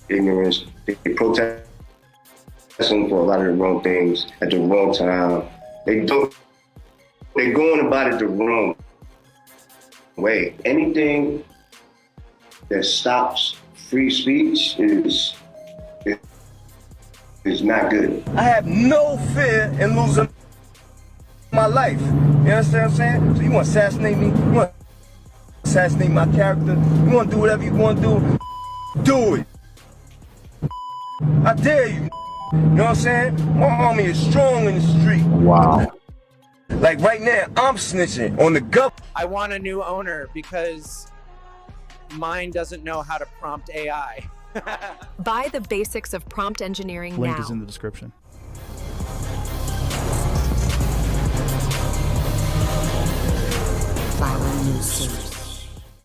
ignorance. They protesting for a lot of the wrong things at the wrong time. They're going about it the wrong way. Anything that stops free speech is not good. I have no fear in losing my life. You understand what I'm saying? So you want to assassinate me? You want to assassinate my character? You want to do whatever you want to do? Do it. I dare you. You know what I'm saying? My army is strong in the street. Wow. Like right now, I'm snitching on the government. I want a new owner because mine doesn't know how to prompt AI. Buy the basics of prompt engineering Link now. is in the description. Viral news source.